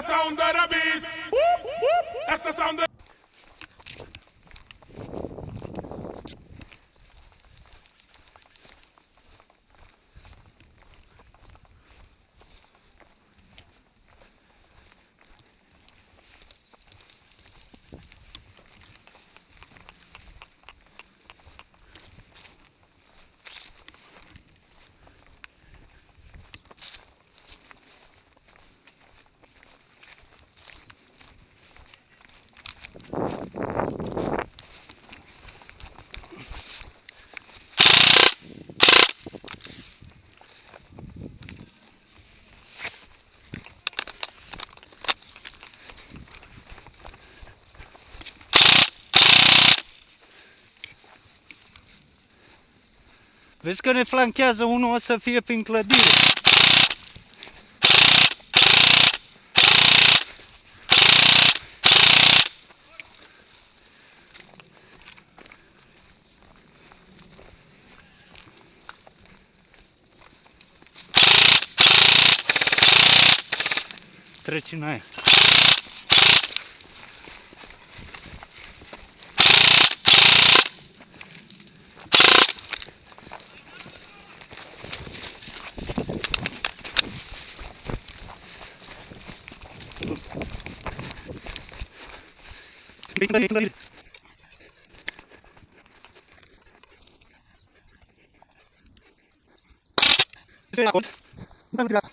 the sound of the beast. Whoop, whoop. That's the sound of... Vezi că ne flanchează unul, o să fie prin clădire. Treci în aia. Clădire. Se ia cont. Nu mai asta.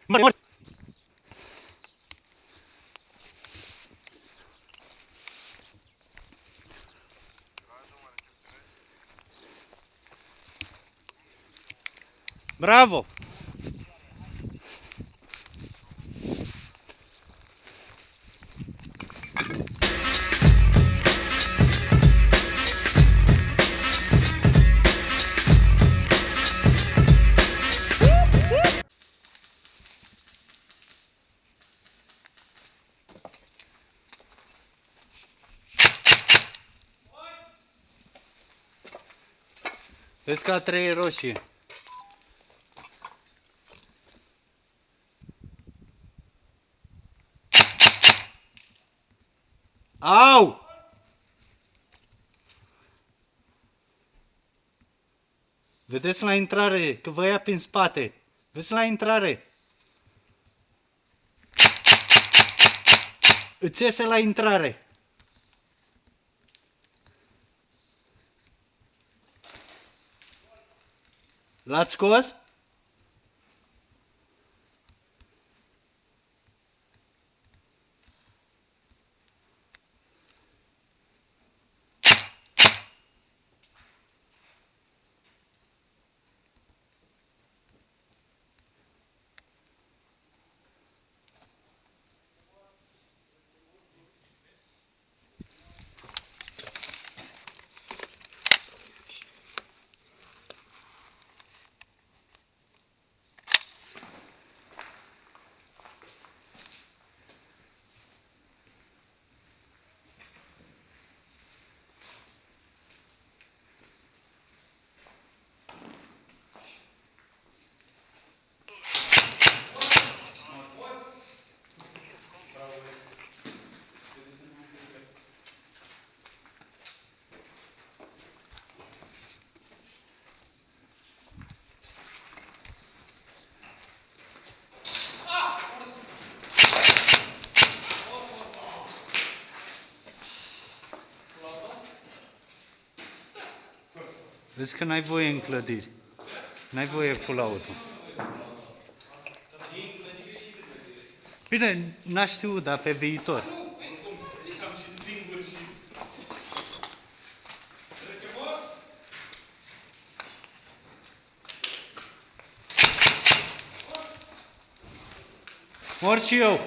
Mori! Bravo! Vezi că a 3 e roșie. Au! Vedeți la intrare, că vă ia prin spate. Vezi la intrare. Îți iese la intrare. L-ați scos? Vezi că n-ai voie în clădiri. N-ai voie full auto. Bine, n-aș știu, dar pe viitor. Mor și eu.